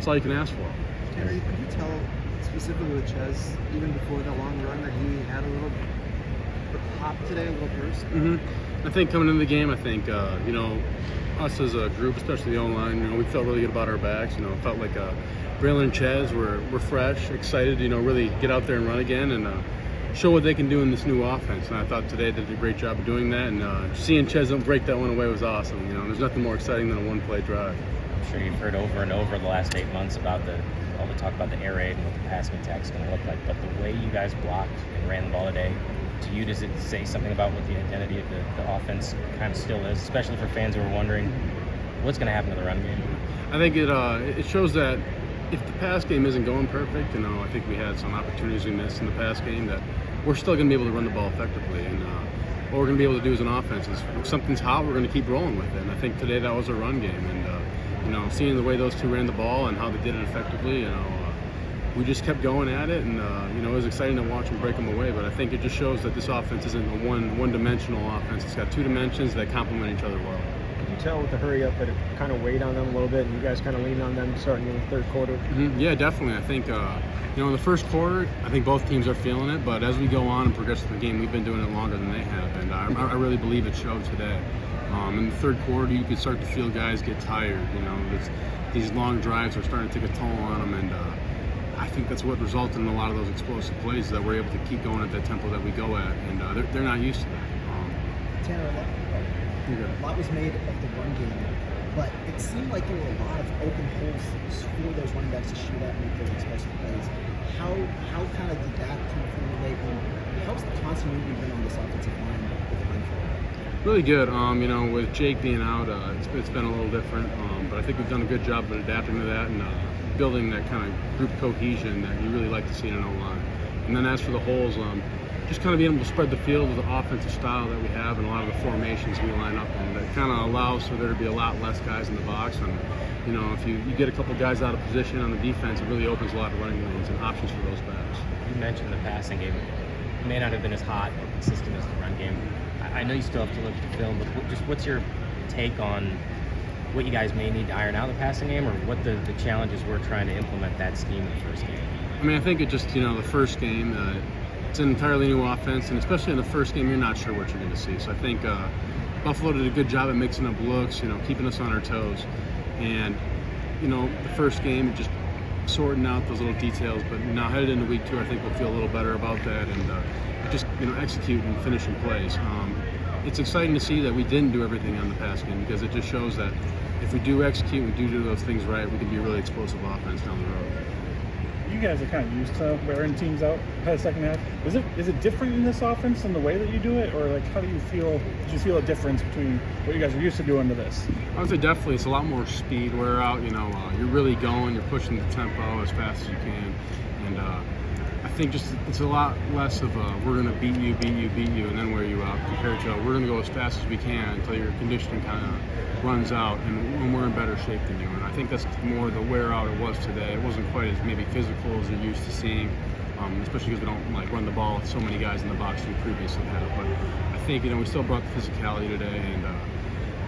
that's all you can ask for. Tanor, could you tell specifically with Ches, even before the long run, that he had a little pop today, a little burst? I think coming into the game, I think us as a group, especially the O-line, we felt really good about our backs. Felt like Braylon and Ches were fresh, excited, really get out there and run again and show what they can do in this new offense. And I thought today they did a great job of doing that. And seeing Ches break that one away was awesome. There's nothing more exciting than a one-play drive. I'm sure you've heard over and over the last 8 months about all the talk about the air raid and what the passing attack is going to look like. But the way you guys blocked and ran the ball today, to you, does it say something about what the identity of the offense kind of still is, especially for fans who are wondering what's going to happen to the run game? I think it shows that if the pass game isn't going perfect, I think we had some opportunities we missed in the pass game, that we're still going to be able to run the ball effectively. And what we're going to be able to do as an offense is, if something's hot, we're going to keep rolling with it. And I think today that was a run game. And seeing the way those two ran the ball and how they did it effectively, we just kept going at it, and it was exciting to watch them break them away. But I think it just shows that this offense isn't a one-dimensional offense. It's got two dimensions that complement each other well. Could you tell with the hurry up that it kind of weighed on them a little bit, and you guys kind of leaned on them starting in the third quarter? Yeah, definitely. I think in the first quarter, I think both teams are feeling it. But as we go on and progress through the game, we've been doing it longer than they have, and I really believe it showed today. In the third quarter, you could start to feel guys get tired. These long drives are starting to take a toll on them, and I think that's what resulted in a lot of those explosive plays, that we're able to keep going at that tempo that we go at, and they're not used to that. Tanor, a lot was made of the run game, but it seemed like there were a lot of open holes for those running backs to shoot at and make those explosive plays. How kind of did that come from lately? How's the continuity been on this offensive line with the run game? Really good. With Jake being out, it's been a little different, but I think we've done a good job of adapting to that and building that kind of group cohesion that you really like to see in an O-line. And then as for the holes, just kind of being able to spread the field with the offensive style that we have and a lot of the formations we line up in, that kind of allows for there to be a lot less guys in the box. And if you get a couple guys out of position on the defense, it really opens a lot of running lanes and options for those backs. You mentioned the passing game. It may not have been as hot or consistent as the run game. I know you still have to look at the film, but just what's your take on what you guys may need to iron out the passing game, or what the challenges were trying to implement that scheme in the first game? I think it just, the first game, it's an entirely new offense, and especially in the first game, you're not sure what you're going to see. So I think Buffalo did a good job at mixing up looks, keeping us on our toes. And, the first game, just sorting out those little details. But now headed into week 2, I think we'll feel a little better about that and just, execute and finishing plays. It's exciting to see that we didn't do everything on the pass game, because it just shows that if we do execute, we do those things right, we can be a really explosive offense down the road. You guys are kind of used to wearing teams out by the second half. Is it different in this offense in the way that you do it, or how do you feel? Did you feel a difference between what you guys are used to doing to this? I would say definitely it's a lot more speed wear out. You're really going, you're pushing the tempo as fast as you can, and I think just it's a lot less of we're going to beat you, and then wear you out, compared to we're going to go as fast as we can until your conditioning kind of runs out, and when we're in better shape than you. And I think that's more the wear out it was today. It wasn't quite as maybe physical as you're used to seeing, especially because we don't run the ball with so many guys in the box we previously have. But I think we still brought the physicality today and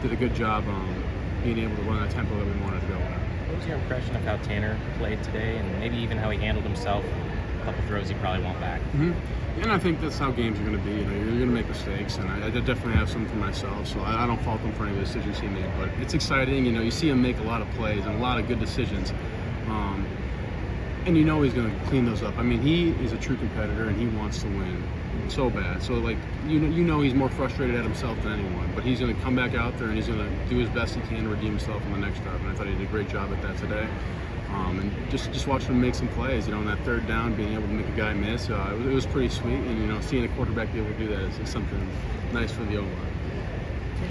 did a good job being able to run that tempo that we wanted to go at. What was your impression of how Tanor played today, and maybe even how he handled himself? A couple throws he probably won't back. And I think that's how games are going to be. You're going to make mistakes, and I definitely have some for myself. So I don't fault him for any of the decisions he made. But it's exciting. You see him make a lot of plays and a lot of good decisions, and he's going to clean those up. He is a true competitor, and he wants to win so bad. So he's more frustrated at himself than anyone. But he's going to come back out there and he's going to do his best he can to redeem himself in the next drive. And I thought he did a great job at that today. And just watching him make some plays, on that third down, being able to make a guy miss, it was pretty sweet. And seeing a quarterback be able to do that is something nice for the O-line.